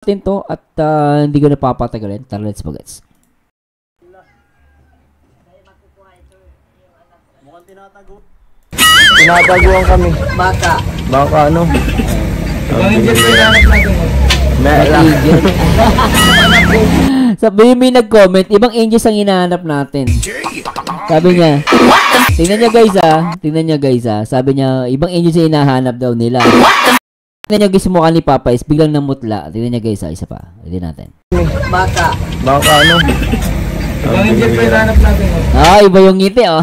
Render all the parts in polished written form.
natin to at hindi ko napapatagalin. Tara, let's go guys. Mukhang tinataguan kami. Baka ano? Sabi may nag-comment, ibang angels ang hinahanap natin. Sabi niya, tingnan niya guys sabi niya, ibang angels ang hinahanap daw nila. Tingnan niya guys, mukha ni Papa is biglang namutla. Tingnan niya guys, isa pa. Tingnan natin. Baka ano? Ibang angels ang hinahanap natin. Iba yung ngiti oh.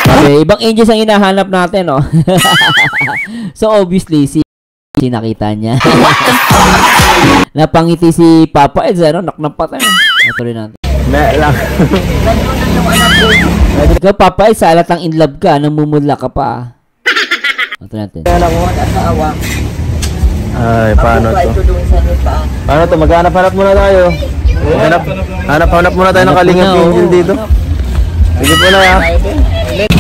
Sabi, ibang angels ang hinahanap natin oh. So obviously, si nakita niya. Napangiti si Papa Eds, ano? Naknapat Natuloy natin. Lang. Ikaw, Papa Eds, sa alatang in love ka, namumudla ka pa. Natuloy natin. Ay, paano to? Paano to? Maghanap-hanap muna tayo. Hanap-hanap muna tayo ng Kalingap Angel dito. Sige po na ya.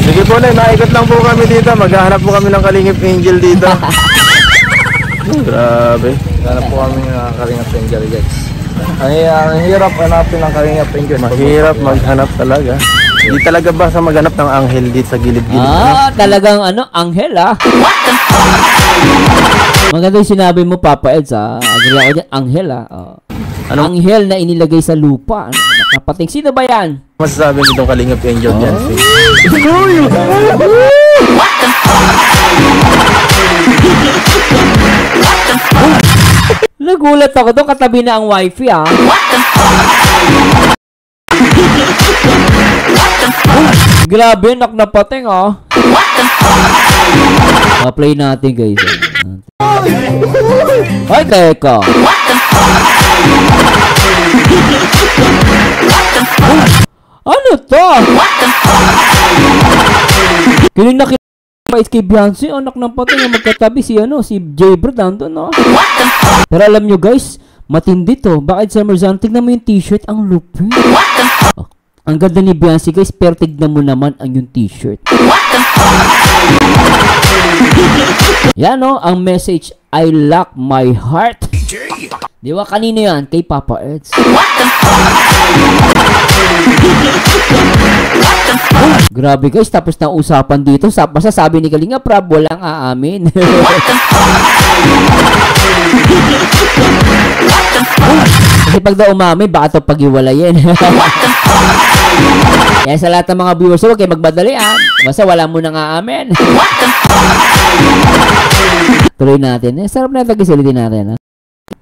Sige po na, naikot lang po kami dito. Maghahanap po kami ng Kalingap Angel dito. Grabe. Hanap po kami ng Kalingap Angel guys. Ang hirap hanapin ng Kalingap Angel. Mahirap maghanap talaga. Hindi talaga basta maghanap ng anghel dito sa gilid-gilid. Talagang anghel Maganda yung sinabi mo, Papa Eds Agree ako dyan, anghel Anghel na inilagay sa lupa. Nakapating, sino ba yan? Masasabi nitong Kalingap Angel dyan. Nagulat ako doon, katabi na ang wifi Grabe, naknapating play natin guys. Ay, teka. Ano to? Kiling na kay Beyonce, anak ng patay na magkatabi si J-Bro down no? Pero alam nyo guys, matindi to. Bakit Summer Zone? Tignan mo yung t-shirt, ang lupit. Ang ganda ni Beyonce guys, pero tignan mo naman ang yung t-shirt. Yan ang message, I lock my heart. Di ba kanino yan? Kay Papa Eds. Grabe guys, tapos na usapan dito. Basta sabi ni Kalinga Prab, walang aamin. Kasi pag daw umami, baka ito pag-iwalayin. Kaya sa lahat ng mga viewers, huwag kayo magbadali basta wala mo nang aamin. Tuloy natin. Sarap na ito ulitin natin.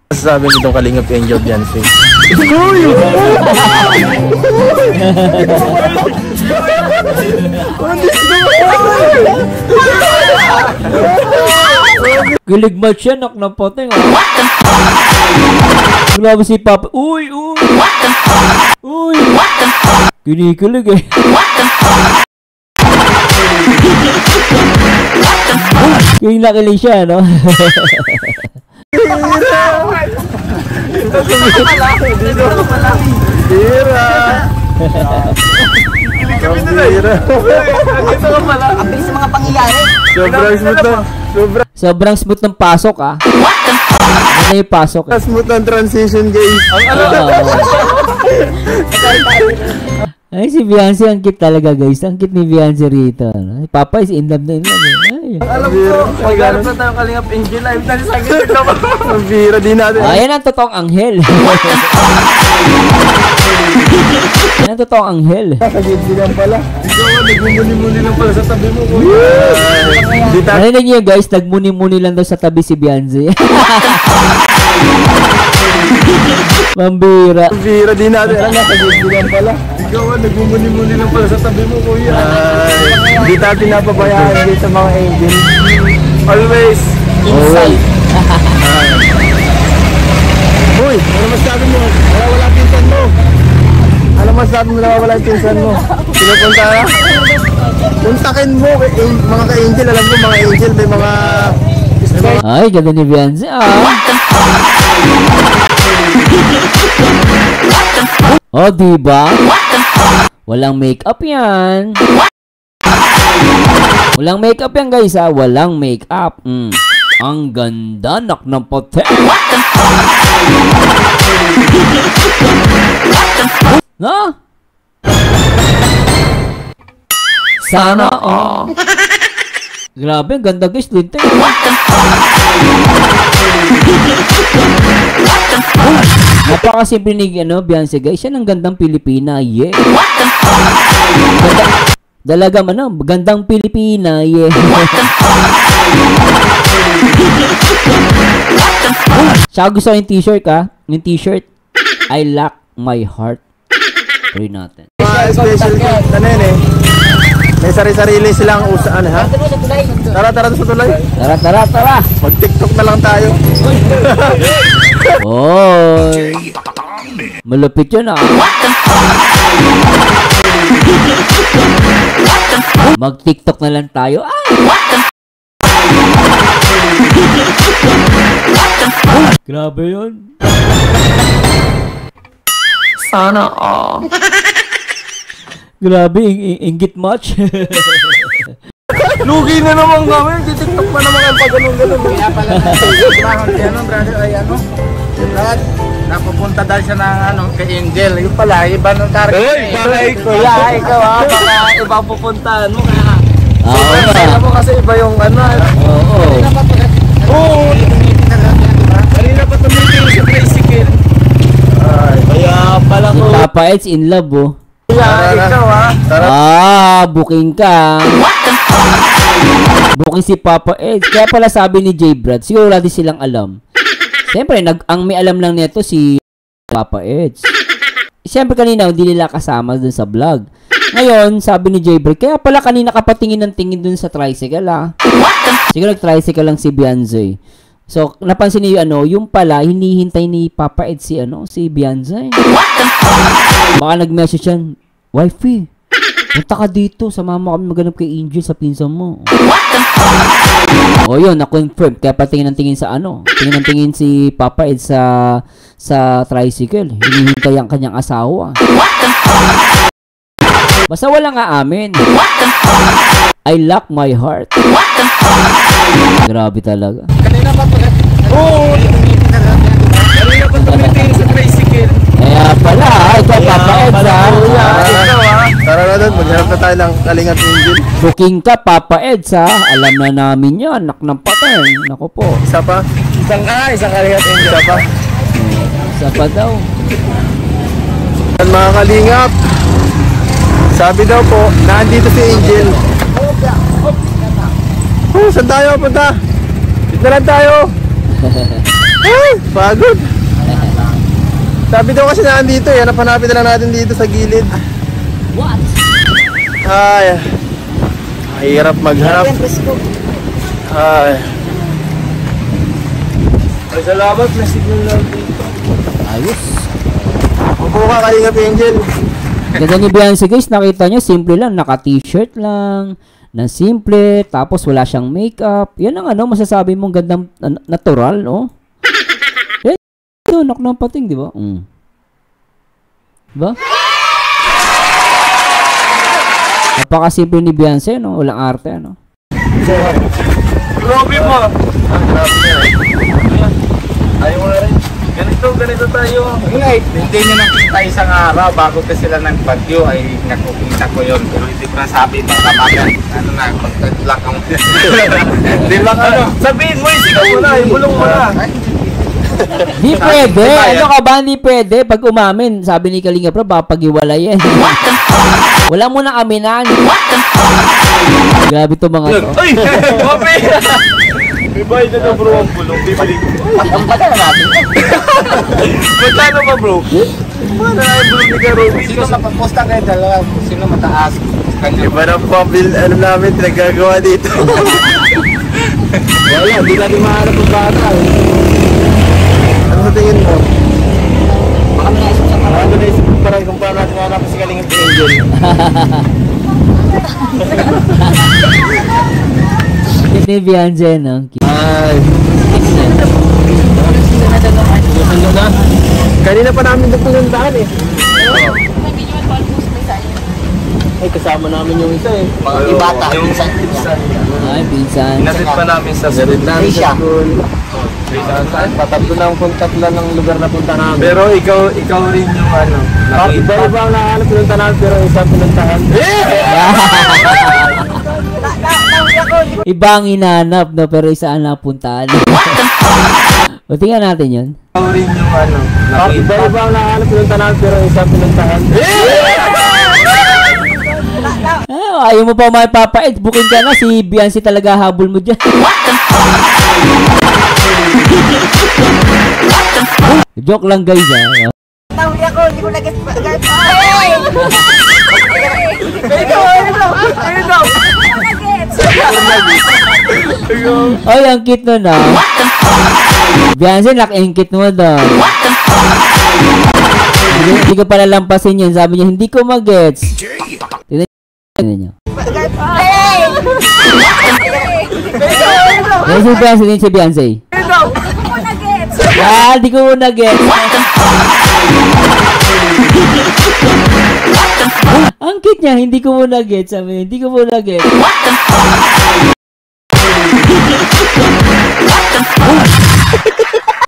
Masasabi nitong Kalingap Angel dyan Kilig match yan, naknapating Grabe si Papa. Uy! Kinikilig Kilig na kilig siya, no? Ang bilis sa mga pangyayari. Sobrang smooth ng pasok Ano yung pasok Smooth ng transition guys. Ay, si Beyonce, ang cute talaga guys. Ang cute ni Beyonce rito. Papa is in love na Alam ko, maghanap na tayo Kalingap Angel live na sa gilid naman. Ang bira din natin. Ayan ang totoong anghel. Yan ang totoong anghel. Sa gilid lang pala. Ikaw, nagmumuni-muni lang pala sa tabi mo. Narinig niyo guys, nagmuni-muni lang daw sa tabi si Beyonce. Mambira. Ang bira din natin. Sa gilid lang pala. Ikaw, nagmumuni-muni lang pala sa tabi mo, kuya. Hindi natin napabayaan dito sa mga angel. Always inside. Uy, ano masabi mo? Wala pinsan mo. Ano masabi mo na wala pinsan mo? Pinupunta na? Puntakin mo, mga ka-angel. Alam mo, mga angel, may mga... Ay, ganda ni Beyonce. Oh, diba? Walang make-up yan. Walang make-up yan guys Walang make-up Ang ganda, nak ng pote. Na? Sana all. Grabe, ang ganda guys, dito. Napakasimple ni Beyonce guys. Yan ang gandang Pilipina, yeah. Dalagang gandang Pilipina, yeah. Tsaka gusto yung t-shirt yung t-shirt, I lock my heart. Try natin. Mga special gift na yun eh. May sari-sarili silang usaan ha. Tara sa tulay. Tara. Mag-TikTok na lang tayo. Oy. Malupit yun Mag-TikTok na lang tayo. Grabe yun. Sana all. Grabe, inggit much. Lugi na naman kami. TikTok pa naman ang pag-ganun-ganun. Kaya pala na brother ay Brad, napupunta dahil siya ng kay Angel. Yung pala, iba ng target. Kuya, ikaw baka iba pupunta kaya. Oo. Mo kasi iba yung Oo. Kanina pa tumitingin sa tricycle. Kaya pala Si Papa Ed's in love, oh. Kuya, ikaw Booking ka. Booking si Papa Ed. Kaya pala sabi ni J. Brad, siguro natin silang alam. Siyempre, ang may alam lang nito si Papa Ed. Siyempre kanina, hindi nila kasama dun sa vlog. Ngayon, sabi ni J. Brad, kaya pala kanina kapatingin ng tingin dun sa tricycle, Siguro nag-tricycle lang si Beyonce. So, napansin niyo yung pala, hinihintay ni Papa Ed si Beyonce. Baka nag-message yan, wifey, punta ka dito, sumama kami maganap kay Angel sa pinsan mo. O yun, na-confirm. Kaya patingin ng tingin sa tingin ng tingin si Papa Ed sa tricycle. Hinihintay ang kanyang asawa. Basta wala nga amin. I lock my heart. Grabe talaga. Kanina pa tumitingin sa tricycle. Kaya pala, ikaw Papa Ed, Tara na doon, maghanap na tayo ng Kalingat Angel. booking ka Papa Ed, alam na namin yan, anak ng paten. Naku po. Isa pa? Isang Kalingat Angel. Isa pa? Isa pa daw. Yan mga kalingap. Sabi daw po, nandito si Angel. Saan tayo punta? Dito na lang tayo. Ay, pagod. Sabi daw kasi nandito, hanapin na lang natin dito sa gilid. What? Ay, mahirap maghanap. Ay. Ay, salamat, may signal lang dito. Ayos. Upo ka, Kalingap Angel. Ganda ni Beyonce guys, nakita nyo, simple lang, naka-t-shirt lang, na simple, tapos wala siyang makeup. Yan ang masasabi mong gandang natural, no? Ito, nak ng pating, di ba? Diba? Napaka-simple ni Beyonce, no? Walang arte, no? Grabe mo. Ayaw mo na rin. Ganito tayo. Hindi nyo nakita isang araw bago ka sila nagbagyo ay nakukita ko yun. Pero hindi ko nasabi baka magan. Magtaglock ang Di ba sabihin mo, isigaw mo na, ibulong mo na. Di pwede. Ano ka ba? Hindi pwede. Pag umamin, sabi ni Kalinga Bro, baka pag-iwalay yan. Wala mo nang aminan. Grabe to mga to. Ay! Mapi! Bibay na bro ang bulong. Bibalik ko. Ang pala natin. Magkano ba bro? Mana na yung bulong ni Karobi? Sino mapaposta kayo dalawa? Sino mataas? Iba na po ang namin pinagagawa dito. Wala, hindi natin maharap ang bata. Ano sa tingin mo? Baka may naisip sa parang. Ano naisip mo parang kung paano natin hanap si Kalingap Angel? Ni Beyonce, no? Ay. Susunod na. Kanina pa namin ito pinuntahan eh. Ay, kasama namin yung isa eh. Mga ibata. Yung isa. Ay, pinsan. Inatid pa namin sa school. Asia. Patatlo lang kung tatlo ng lugar na punta namin. Pero ikaw rin yung ano, nakita. Iba ang nahanap pinunta namin pero isang pinuntahan. Iba ang hinahanap, no? Pero isa ang napuntahan. O, tingnan natin yun. Ikaw rin yung ano, nakita. Iba ang nahanap pinunta namin pero isang pinuntahan. Ayaw mo pa mapapait. Bukin ka na. Si Beyonce talaga habol mo dyan. Joke lang guys, ha. Nawi ako, hindi ko nag-get. Ay, ang cute nun, ha. Beyonce, nak-ingkit mo daw. Hindi ko pala lampasin yun. Sabi niya, hindi ko mag-gets. Tignan niyo. Yan si Beyonce, din si Beyonce. Ah, di ko na-gets. Ang cute niya, hindi ko na-gets. Sabi niya, hindi ko na-gets.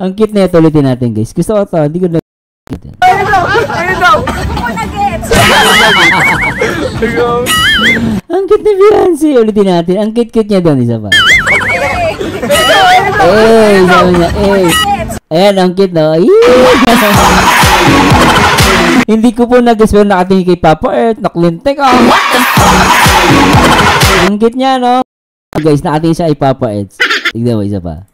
Ang cute na ito, ulitin natin guys. Gusto ko ito, hindi ko na-gets. Ang cute ni Beyonce, ulitin natin. Ang cute niya doon, isa pa. Sabi niya, ayan, ang cute, no? Hindi ko po nag-guess, pero nakatingin kay Papa Earth, naklintek, Ang cute niya, no? Guys, nakatingin siya kay Papa Earth. Tignan mo, isa pa.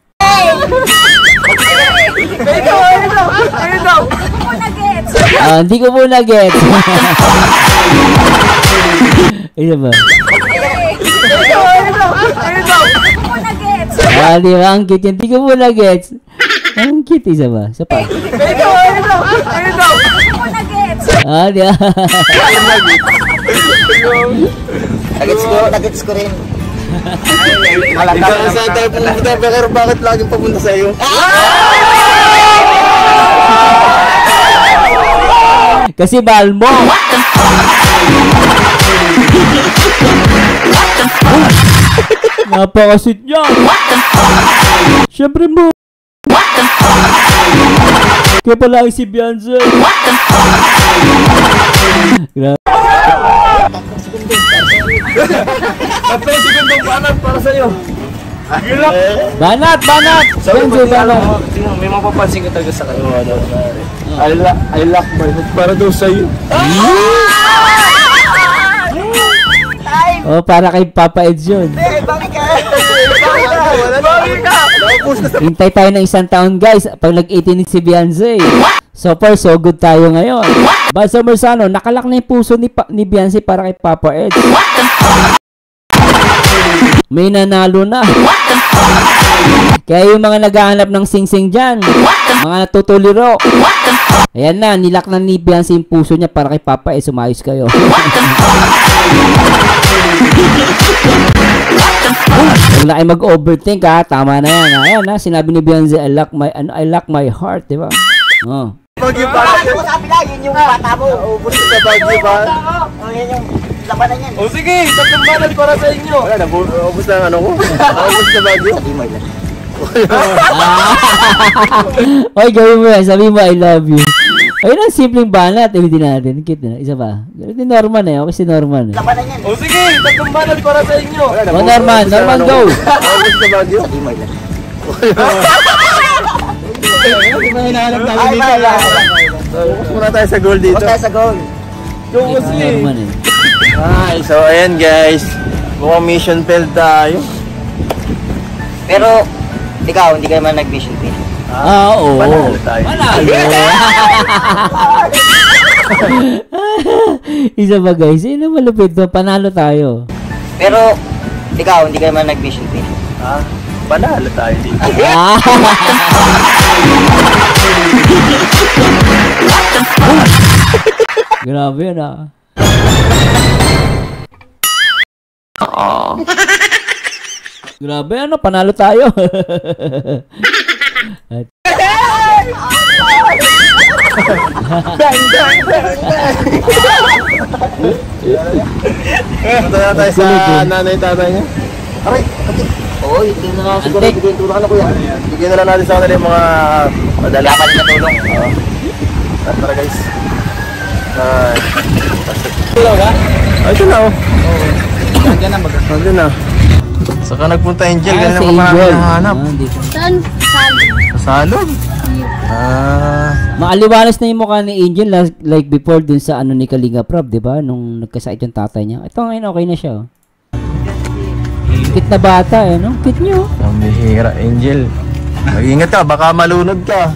Hindi ko po na-gets. Isa ba? Di ba? Ang cute yan. Hindi ko po na-gets. Ang cute. Isa ba? Isa pa. Di ba? Nag-gets ko rin. Ikaw saan tayo pumunta pero bakit laging papunta sa iyo? Kasi bahal mo. Napakasit niya. Siyempre mo. Kaya pala si Beyonce. Grabe. Kapag segundong banat para sa iyo. Banat! Beyonce, banat. May mapapansin ka talaga sa kanya. I lock my head para daw sa iyo. Oh, para kay Papa Eds yun. Bakit ka? Hintay tayo ng 1 taon guys pag nag-18 si Beyonce. So far, so good tayo ngayon. Bad Summer Sano, nakalak na yung puso ni Beyonce para kay Papa Eds. May nanalo na. Kaya yung mga naghahanap ng sing-sing dyan, mga natutuliro, ayan na, nilak na ni Beyonce yung puso niya para kay Papa Eds. Sumayos kayo. Huwag na kayo mag-overthink, ha. Tama na yan, ha. Ayan, ha. Sinabi ni Beyonce, I lock my heart, di ba? Oh. Bagyo ba? Ano sabi na, yun yung bata mo. Ubus sa bagyo ba? Yan yung labanan yan. O sige, tatlong banat para sa inyo. Wala, ubus na ang ano ko. Ubus sa bagyo. Oy, gawin mo yan. Sabi mo, I love you. Ayun ang simpleng banat. Ulitin natin. Cute na. Isa pa. Ulitin Norman eh. Okay si Norman eh. Labanan yan. O sige, tatlong banat para sa inyo. O Norman. Norman, go. Ubus sa bagyo. Hindi mo hinahanap namin dito. Ubus muna tayo sa goal dito. Huwag tayo sa goal. Ubus Norman eh. Ay, so ayan guys. Mukhang mission failed tayo. Pero, ikaw, hindi ka naman nag-mission fail. Oo. Panalo tayo. Isa ba guys? Yun ang malupit doon. Panalo tayo. Pero, ikaw, hindi ka naman nag-mission fail. Panalo tayo dito. Grabe yun ah. Grabe ano, panalo tayo. Punta na tayo sa nanay tatay niya. Aray, kapit. Oo, hindi na nga siguro Antik. bigay tulong. Ano kuya? Bigyan na lang natin sa kanila yung mga madala. Dapat na tulong. Oo. Tara guys. Tulog ka? Ay, ito na oh. Nandiyan na mag- Nandun na. Saka nagpunta Angel, Ah, ganun si ako marami Angel. nahanap. Ah, dito. Saan? Saan? Sa salon. Maaliwalas na yung mukha ni Angel like before dun sa ano ni Kalinga Prab, di ba? Nung nagkasakit yung tatay niya. Ito ngayon okay na siya. Oh. Cute na bata eh, no? Cute niyo. Ang bihira, Angel. Mag-iingat ka, baka malunod ka.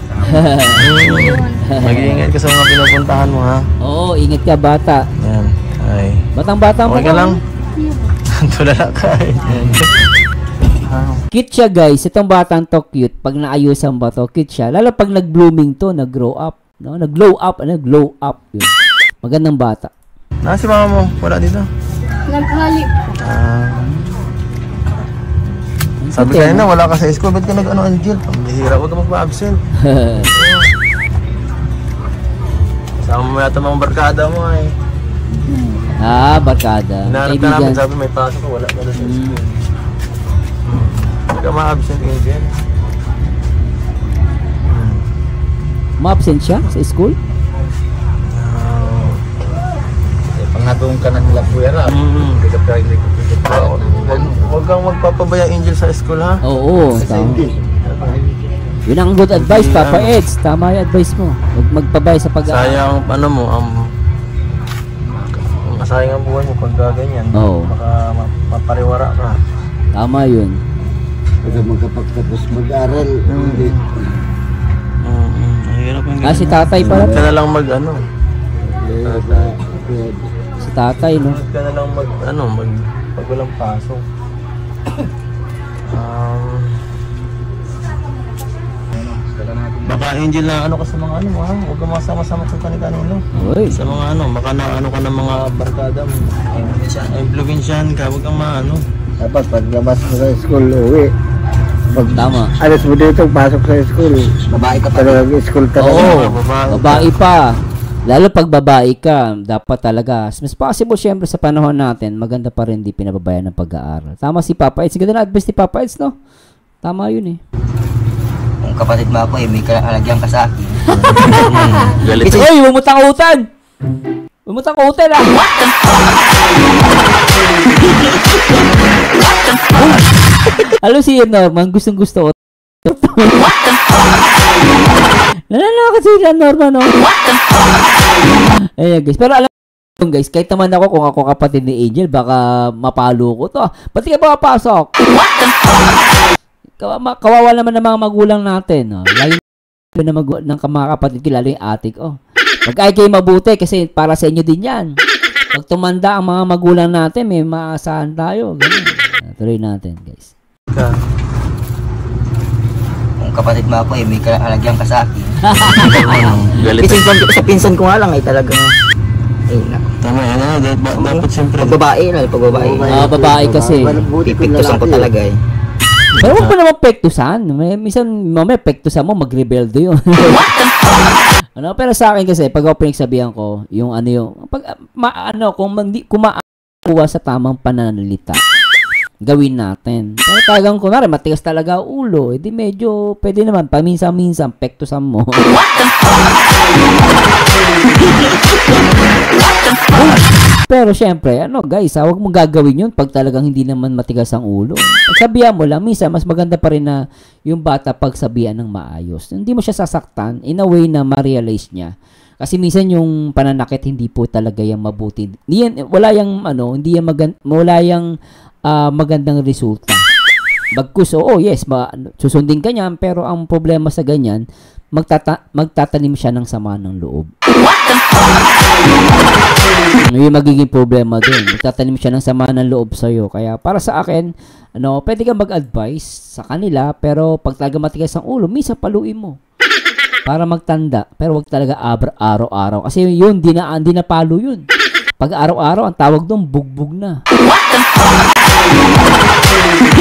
Mag-iingat ka sa mga pinupuntahan mo, ha? Oo, ingat ka bata. Yan. Ay. Batang-bata mo. Okay ka lang? Tulala ka eh. Cute siya guys. Itong batang to cute. Pag naayusan ba to, cute siya. Lalo pag nag-blooming to, nag-grow up. No? Nag-glow up. Nag-glow up. Yun. Magandang bata. Nasa si mama mo? Wala dito? Naghalik po. Sabi kayo na, wala ka sa school. Ba't ka nag-ano, Angel? Ang bihira, huwag ka magpa-absent. Sama mo yata mga barkada mo eh. Ah, barkada. Hinahanap ka namin, sabi may pasok ka, wala ka na sa school. Huwag ka ma-absent, Angel. Ma-absent siya sa school? Pag nagawin ka na nila kuya na, hindi ka pwede Huwag kang magpapabaya, Angel, sa school, ha? Oo, tama. Yun ang good advice, Papa Eds. Tama yung advice mo. Huwag magpabay sa pag-aaral. Sayang, ano mo, masayang ang buhay mo pag ganyan. Oo. Baka mapariwara ka. Tama yun. Pag magkapagtapos mag-aral, hindi. Mahirap yung Ah, si tatay pala. Huwag ka na lang mag-ano. Si tatay, no? Huwag ka na lang pag walang pasok. Baka Angel na ano ka sa mga ano mo, ha? Huwag ka masama-sama sa kanino. Uy. Sa mga ano, baka na ano ka ng mga barkada mo. Influensyahan ka, huwag kang maano. Dapat paglabas mo sa school, uwi. Pag Tama. alas mo dito, pasok sa school. Babae ka pa. Nag-school ka na. Oo. babae. Babae pa. Lalo pag babae ka, dapat talaga, mas possible syempre sa panahon natin, maganda pa rin di pinababayan ng pag-aaral. Tama si Papa Eds. Ganda na advice ni Papa Eds, no? Tama yun eh. Kung kapatid mo ako may kalagyan ka sa akin. Galit. Uy, umutang-utan! Umutang-utan ah! Alam si Norman, gustong-gusto ko. Nananakot sila Norman, no? Ayan guys, pero alam mo guys, kahit naman ako kung ako kapatid ni Angel, baka mapalo ko to. Ba't ka ba papasok? Kawawa naman ng mga magulang natin. No? Lalo na ng mga kapatid ko, lalo yung atik. Oh. Mag-ay kayo mabuti kasi para sa inyo din yan. Pag tumanda ang mga magulang natin, may maasahan tayo. Ganun. Tuloy natin guys. Kung kapatid mo ako may kalagyan ka sa akin. Galit. Sa pinsan ko nga lang ay talagang Tama yan, dapat siyempre. pag babae na, pag babae. Babae kasi. Pipiktusan ko talaga eh. Pero huwag pa naman pektusan. Minsan, mamaya pektusan mo, mag-rebelde yun. Ano, pero sa akin kasi, pag ako pinagsabihan ko, yung ano yung, kung maakuha sa tamang pananalita, gawin natin. Pero talagang, kunwari, matigas talaga ulo, edi medyo, pwede naman, paminsan-minsan, pektusan mo. Pero syempre, guys, huwag mong gagawin yun pag talagang hindi naman matigas ang ulo. Pagsabihan mo lang, minsan, mas maganda pa rin na yung bata pagsabihan ng maayos. Hindi mo siya sasaktan in a way na ma-realize niya. Kasi minsan yung pananakit hindi po talaga yung mabuti. Wala yung magandang resulta. Bagkus, yes, susundin ka niyan, pero ang problema sa ganyan, magtatanim siya ng sama ng loob. Yung magiging problema din. Magtatanim siya ng sama ng loob sa'yo. Kaya para sa akin, pwede kang mag-advise sa kanila, pero pag talaga matigas ang ulo, minsan paluin mo. Para magtanda. Pero wag talaga araw-araw. Kasi yun, di na palo yun. Pag araw-araw, ang tawag doon, bugbog na.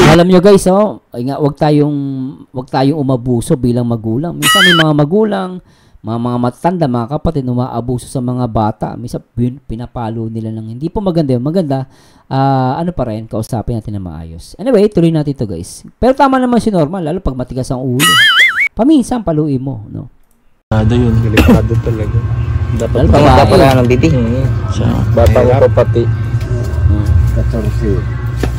Alam nyo guys, wag tayong umabuso bilang magulang. Minsan may mga magulang, mga matanda, mga kapatid, umaabuso sa mga bata. Minsan pinapalo nila lang. Hindi po maganda yun. Maganda, ano pa rin, kausapin natin na maayos. Anyway, tuloy natin ito guys. Pero tama naman si Norman, lalo pag matigas ang ulo. Paminsan, paluin mo, no? Yun, delikado talaga. Dapat Pala ng bibi. Bata ko pa pati.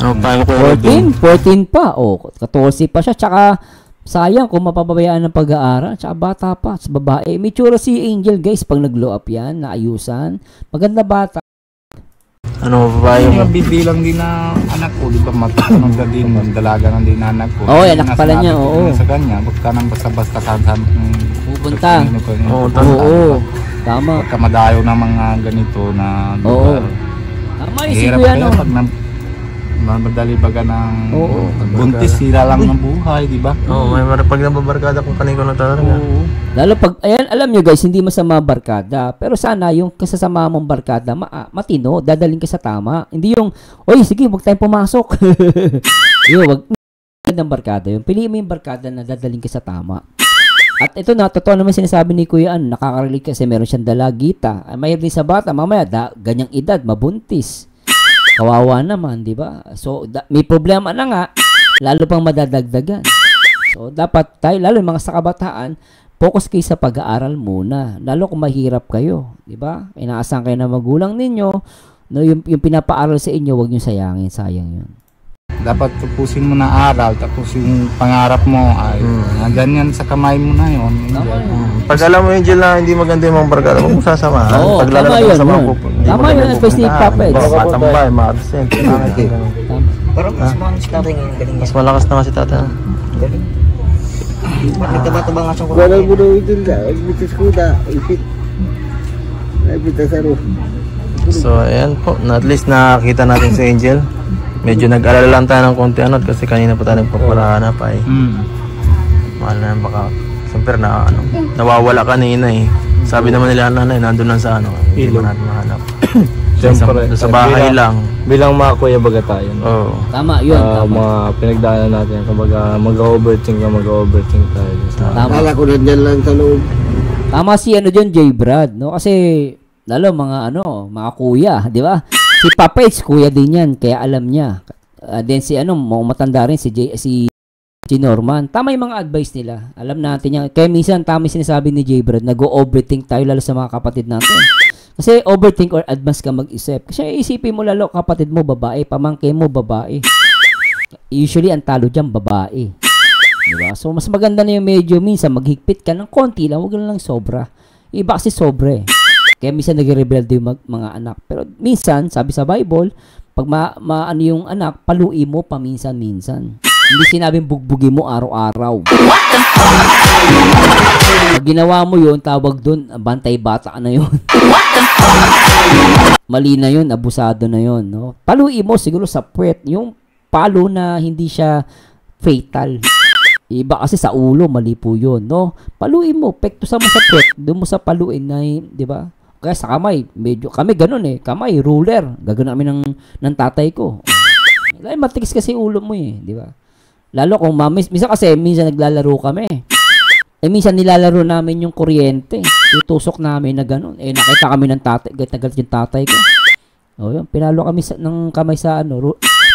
14 pa. 14 pa siya. Tsaka, sayang kung mapapabayaan ng pag-aaral. Tsaka bata pa. Sa babae. May tsura si Angel, guys. Pag nag-glow up yan, naayusan. Maganda bata. Ano ba Yung bibilang din na anak ko, di ba magkakanong na din, dalaga na din na anak ko. Oo, anak pala niya, oo. Sa kanya, huwag ka nang basta-basta saan Pupunta. Oo. Tama. Huwag ka madayo ng mga ganito na Oo. Tama yung si hirap Kuya, kaya no? pag madali baga ng Oo. buntis, sila lang ng buhay, di ba? may pag nababarkada kung kanino na talaga. Oo. Lalo pag, ayan, alam nyo guys, hindi masama barkada. Pero sana yung kasasama mong barkada, matino, dadaling ka sa tama. Hindi yung, oy, sige, huwag tayong pumasok. Yun, wag ng barkada yun. Piliin mo yung barkada na dadaling ka sa tama. At ito na, totoo naman sinasabi ni Kuya An, nakaka-relate kasi meron siyang dalagita. Mahirap din sa bata, mamaya, ganyang edad, mabuntis. Kawawa naman, di ba? So, may problema na nga, lalo pang madadagdagan. So, dapat tayo, lalo yung mga sa kabataan, focus kayo sa pag-aaral muna. Lalo kung mahirap kayo, di ba? Inaasahan kayo na magulang ninyo, no, yung pinapaaral sa inyo, huwag nyo sayangin, sayang yun. Dapat tapusin mo na aral, tapos yung pangarap mo ay ganyan sa kamay mo na yun. Pag alam mo, Angel, na hindi maganda yung mga barkada, huwag mo sasamahan. Oo, Pag tama lalala yun. ka sa mga Tama yun, advice ni Papa Eds. Baka matambay, ma-absent. Parang mas mga si tatay ngayon, galing niya. Mas malakas na nga si tata. Galing. Nagtaba-taba nga siyang Wala mo daw ito na, agbitis ko na, ipit. Nagbitas ano. So, ayan po. At least nakakita natin si Angel. Medyo nag-alala lang tayo ng konti kasi kanina pa tayo nagpaparahanap ay. Mahal na baka. Siyempre na nawawala kanina eh. Sabi naman nila nanay, nandun lang sa hindi ba natin mahanap. Siyempre, sa bahay lang. Bilang mga kuya baga tayo. Oo. Tama, yun. Tama. Mga pinagdaanan natin, kumbaga mag-overthink tayo. Tama. Kala ko nandiyan lang sa loob. Tama si dyan, J. Brad, no? Kasi, lalo mga kuya, di ba? Si Papa Eds, kuya din yan, kaya alam niya. Then si matanda rin, si Norman. Tama yung mga advice nila. Alam natin yan. Kaya minsan, tama yung sinasabi ni J. Brad, nag-overthink tayo lalo sa mga kapatid natin. Kasi overthink or advance ka mag-isip. Kasi isipin mo lalo, kapatid mo, babae. Pamangkin mo, babae. Usually, ang talo dyan, babae. Diba? So, mas maganda na yung medyo minsan, maghigpit ka ng konti lang, huwag lang sobra. Iba kasi sobre. Kaya minsan nag-rebelde yung mga anak. Pero minsan, sabi sa Bible, pag maano yung anak, paluin mo paminsan-minsan. Hindi sinabing bugbugin mo araw-araw. Pag ginawa mo yun, tawag dun, bantay bata na yun. Mali na yun, abusado na yun. No? Paluin mo siguro sa puwet. Yung palo na hindi siya fatal. Iba kasi sa ulo, mali po yun. No? Paluin mo, pektusan mo sa puwet. Doon mo sa paluin na, di ba? Kaya sa kamay, medyo, kami ganun eh. Kamay, ruler. Gagawin namin ng tatay ko. Matigas kasi ulo mo eh, di ba? Lalo kung minsan naglalaro kami. Minsan nilalaro namin yung kuryente. Tutusok namin na ganun. Nakita kami ng tatay, galit yung tatay ko. O yun, pinalo kami ng kamay sa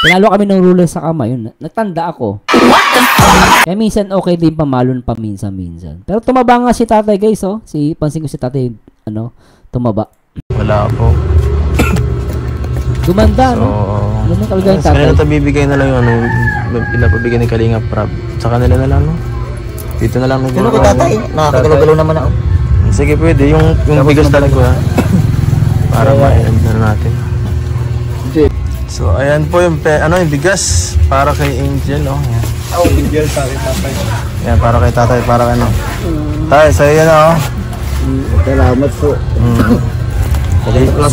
pinalo kami ng ruler sa kamay. Yun, natanda ako. Kaya minsan okay din pamalon paminsan-minsan. Pero tumaba nga si tatay guys, oh. Pansin ko si tatay, tumaba. Wala po. Gumanda, So, no? Ano na talaga yung sa tatay? kanila bibigay na lang yung pinapabigay ni Kalinga Prab. Sa kanila na lang, no? Dito na lang. Ano ko tatay? Nakakagalaw-galaw naman ako. Sige, pwede. Yung bigas talaga, ha? Para ma-end na natin. So, ayan po yung bigas para kay Angel, oh. Ayan. Angel sa akin tatay. Yan, para kay tatay, para kay Tay, sa'yo yan, oh. Salamat po.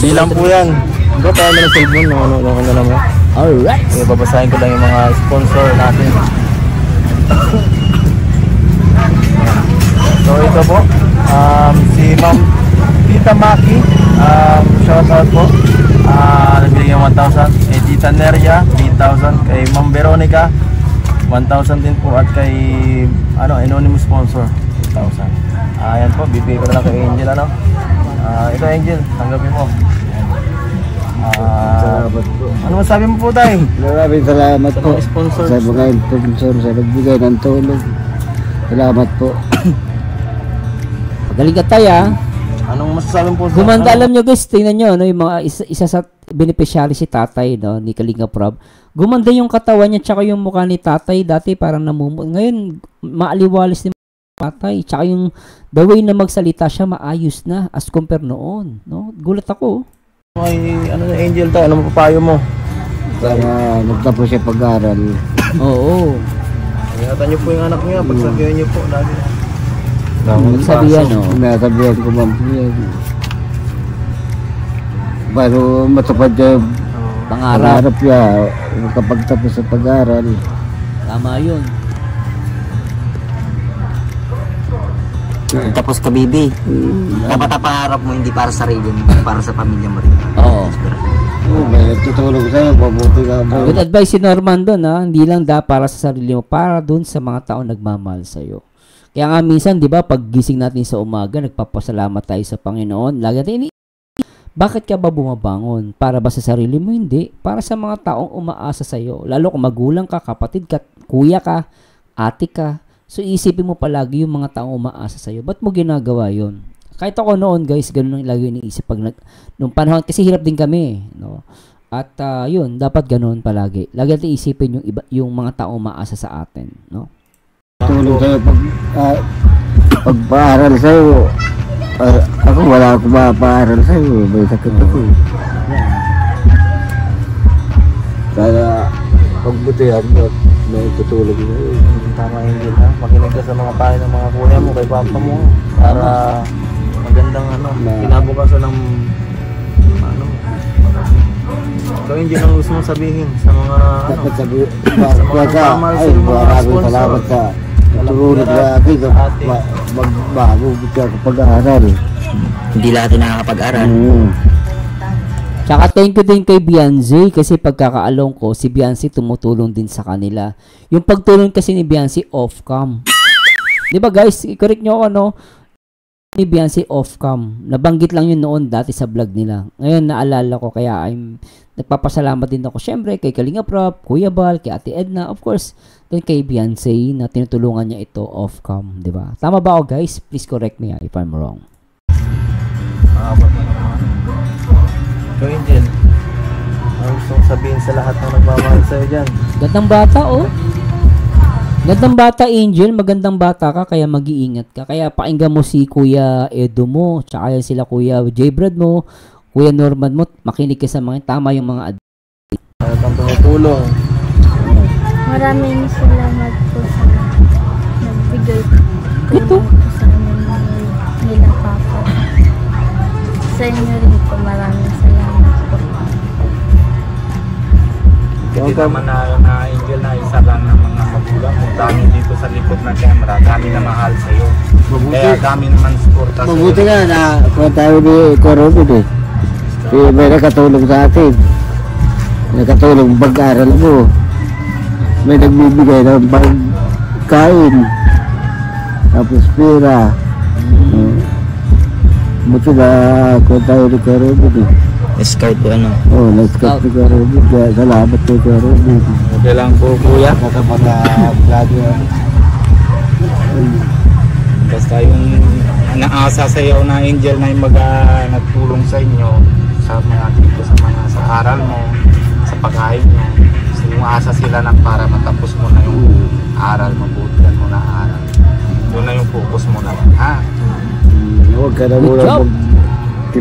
Bilang po yan. Bro, tayo na ng cellphone, no, na lang mo. Alright. Okay, babasahin ko lang yung mga sponsor natin. So, ito po, si Ma'am Tita Maki, shoutout po. Nagbigay ng 1,000. Kay Tita Neria, 3,000. Kay Ma'am Veronica, 1,000 din po. At kay, anonymous sponsor, 2,000. Ayan po, bibigay ko na lang kay Angel, ano? Ito Angel, tanggapin mo. Salamat po. Ano masabi mo po tayo? Maraming salamat po. Sa sponsors. Sa mga sponsor, sa nagbigay ng tulong. Salamat po. Magaling ka tayo, ah. Anong masasabi mo po sa... Gumanda, alam nyo guys, tingnan nyo, no, yung mga isa sa beneficiary si tatay, no, ni Kalinga Prab. Gumanda yung katawan niya, tsaka yung mukha ni tatay, dati parang namumut. Ngayon, maaliwalis ni tatay, tsaka yung the way na magsalita siya, maayos na, as compare noon, no. Gulat ako. Ay, ano na Angel to? Ano mapapayo mo? Sana magtapos siya pag-aaral. Oo. Ingatan niyo po yung anak niya, pagsabihan niyo po lagi. Magsabihan, no. Nasabihan ko man po yan. Para matupad niya yung Pangarap. pangarap niya kapag tapos sa pag-aaral. Tama yun. Tapos ka, baby. Dapat ang pangarap mo hindi para sa sarili mo, para sa pamilya mo rin. Oo. May tutulong sa'yo, mabuti ka mo. Good advice si Norman doon, ha. Hindi lang para sa sarili mo, para doon sa mga taong nagmamahal sa'yo. Kaya nga minsan, di ba, pag gising natin sa umaga, nagpapasalamat tayo sa Panginoon. Lagi natin bakit ka ba bumabangon? Para ba sa sarili mo? Hindi. Para sa mga taong umaasa sa'yo. Lalo kung magulang ka, kapatid ka, kuya ka, ate ka. So, isipin mo palagi yung mga taong umaasa sa'yo. Ba't mo ginagawa yon? Kahit ako noon, guys, ganun ang lagi iniisip. Nung panahon, kasi hirap din kami, no? At, yun, dapat ganun palagi. Lagi natin isipin yung mga taong umaasa sa atin, no? Tulong sa'yo pag-aaral sa'yo. Ako wala akong mapaaral sa'yo. May sakit ako. Kaya pagbutihan mo at may tutulog sa'yo. Tama Angel ha, makinig ka sa mga payo ng mga kuya mo, kay papa mo. Para magandang kinabukasan ng ano. Ikaw Angel, ang gusto mong sabihin sa mga Dapat sabi, sa mga nagmamahal sa mga maraming sponsor. salamat sa tulungan na akin. Magbago ka pag-aaral. Hindi lahat yung nakakapag-aral. Tsaka thank you din kay Beyonce kasi pagkakaalong ko, si Beyonce tumutulong din sa kanila. Yung pagtulong kasi ni Beyonce off-cam. Di ba guys, i-correct nyo ako, no? Ni Beyonce off-cam. Nabanggit lang yun noon dati sa vlog nila. Ngayon naalala ko kaya nagpapasalamat din ako. Syempre kay Kalinga Prab, Kuya Bal, kay Ate Edna, of course, din kay Beyonce na tinutulungan niya ito off-cam. Di ba? Tama ba ako guys? Please correct me if I'm wrong. Ikaw Angel, ang gusto mong sabihin sa lahat ng nagmamahal sa'yo dyan? Gandang bata, oh. Gandang bata, Angel. Magandang bata ka, kaya mag-iingat ka. Kaya pakinggan mo si Kuya Edo mo, tsaka yan sila Kuya J-Brad mo, Kuya Norman mo. Makinig ka sa mga tama yung mga At ang tumutulong. Maraming salamat po sa nagbigay Ito? tulong po sa amin nila papa. Sa inyo rin po maraming salamat po. Hindi naman na Angel na isa lang ng mga magulang. Kung dami dito sa likod ng camera, dami na mahal sa'yo. Kaya dami naman suporta sa'yo. Mabuti nga na kung tayo ni Corobin eh. May nakatulong sa atin. Nakatulong pag-aaral mo. May nagbibigay ng pagkain. Tapos pera. Buti na kung tayo ni Corobin eh. Scout po ano. Oh, nag-scout ni Corobin. Kaya salamat kay Corobin. Okay lang po kuya. Kapag-vlog yan. Basta yung naasa sa iyo na Angel na yung nagtulong sa inyo sa mga dito sa aral mo, sa pagkain mo. So, yung asa sila na para matapos mo na yung aral, mabutihan mo na aral. Yun na yung focus mo na. Ha? Huwag ka na Good muna job.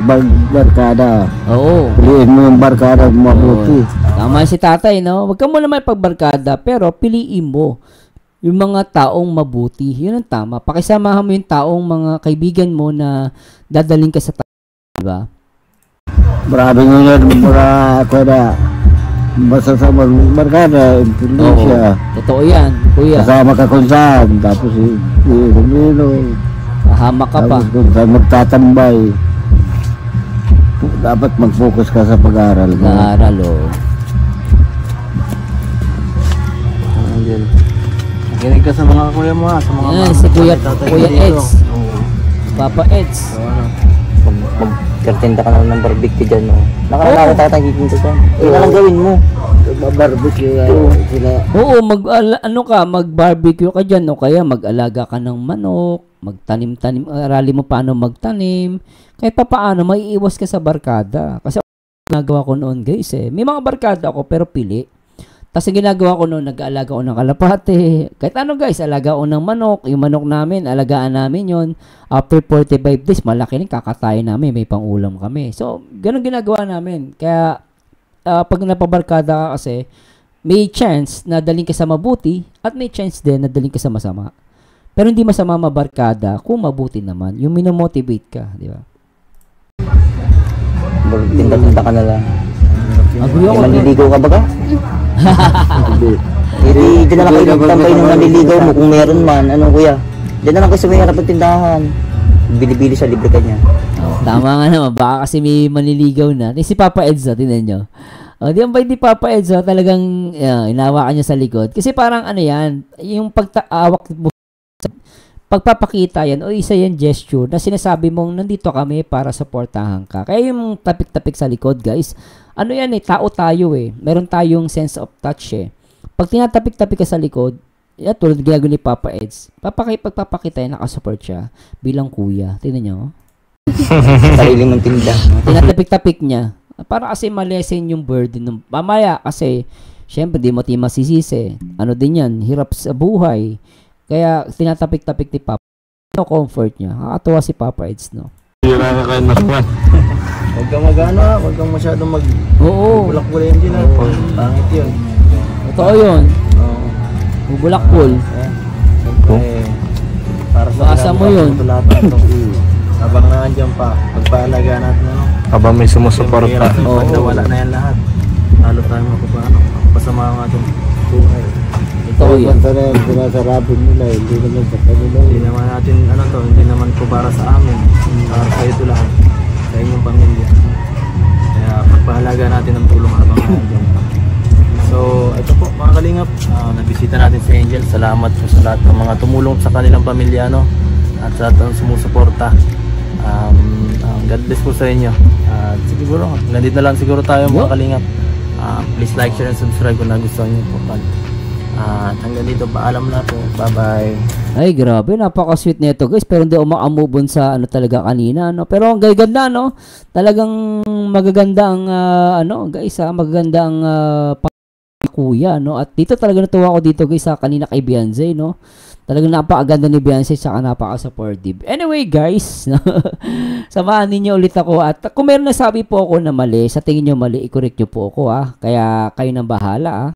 mag-barkada. Oo. Piliin mo yung barkada mabuti. Tama si tatay, no? Huwag ka muna may pagbarkada, pero piliin mo yung mga taong mabuti. Yun ang tama. Pakisamahan mo yung taong mga kaibigan mo na dadaling ka sa diba? Marami nyo yan, mga kweda. Basta sa barkada, Indonesia. Totoo yan, kuya. Kasama ka kung saan. Tapos Rumino. Hamak ka pa. Tapos kung saan magtatambay. Dapat mag-focus ka sa pag-aaral mo. Naaral, oh. Angel, makinig ka sa mga kuya mo ha, sa mga Yan, si Kuya tatay Kuya dito. Eds. Oo. Papa Eds. Magkartinda ka na ng barbecue dyan, no? Nakaraan ako tatanggitin ka dyan. Yun na lang gawin mo. Barbecue sila. Oo, mag-barbecue ka dyan, o kaya mag-alaga ka ng manok, magtanim-tanim, arali mo paano magtanim, kahit pa paano, maiiwas ka sa barkada. Kasi ginagawa ko noon, guys, may mga barkada ako, pero pili. Tapos ang ginagawa ko noon, nag-aalaga ko ng kalapate. Kahit ano, guys, alaga ko ng manok. Yung manok namin, alagaan namin yon. After 45 days, malaki rin, kakatayin namin, may pang-ulam kami. So, ganun ginagawa namin. Kaya, pag napabarkada ka kasi, may chance na daling ka sa mabuti at may chance din na daling ka sa masama. Pero hindi masama mabarkada kung mabuti naman. Yung minomotivate ka, di ba? Tinda-tinda ka na lang. Agree ako. Manliligaw ka ba ka? Hindi, dyan na lang kayo magtampay ng manliligaw mo kung meron man. Ano kuya? Dyan na lang kayo sa may harap ng tindahan. Bili-bili siya, libre ka niya. Tama nga naman, baka kasi may manliligaw na. Si Papa Edsa, tinan nyo. Di ang bait ni Papa Edsa, talagang inawakan niya sa likod. Kasi parang ano yan, yung pagtaawak mo, pagpapakita yan, o isa yan gesture na sinasabi mong nandito kami para supportahan ka. Kaya yung tapik-tapik sa likod, guys, ano yan tao tayo Meron tayong sense of touch Pag tinatapik-tapik ka sa likod, yan, tulad ginagawa ni Papa Eds, pagpapakita yan, nakasupport siya bilang kuya. Tingnan nyo. Sarili mong tinda. Tinatapik-tapik niya. Para kasi malesen yung burden ng mamaya kasi, syempre, di mo masisisi. Ano din yan, hirap sa buhay. Kaya, tinatapik-tapik ni Papa. No comfort niya. Nakakatuwa si Papa Eds, no? Hira na kayo naman. Huwag kang huwag kang masyadong Oo. bulak-bulak yung din. Pangit yun. Totoo yun. Oo. Bubulakpol. Para sa Asa mo yun. Habang nandiyan pa, pagpaalaga natin Habang may sumusuporta. Pag nawala na yan lahat, lalo tayo makapano. Pasama ang ating buhay. Totoo yan. Basta na yung sinasarapin nila, hindi naman sa kanila. Hindi naman natin, hindi naman po para sa amin. Para sa ito lang, sa inyong pamilya. Kaya pagpahalaga natin ang tulong habang nandiyan pa. So, ito po mga kalingap, nabisita natin si Angel. Salamat po sa lahat ng mga tumulong sa kanilang pamilya, at sa lahat ng sumusuporta. God bless po sa inyo. Siguro, nandito na lang siguro tayo mga kalingap. Please like, share, and subscribe kung nagustuhan niyo po. At hanggang dito, paalam na po. Bye-bye. Ay, grabe, napaka-sweet nito, guys. Pero hindi ako makamove on sa talaga kanina, Pero ang ganda, Talagang magaganda ang, guys, magaganda ang kuya, At dito talaga natuwa ako dito, guys, sa kanina kay Beyonce, Talagang napakaganda ni Beyonce, saka napaka-supportive. Anyway, guys, samahan ninyo ulit ako. At kung meron nasabi po ako na mali, sa tingin nyo mali, i-correct nyo po ako, Kaya kayo nang bahala,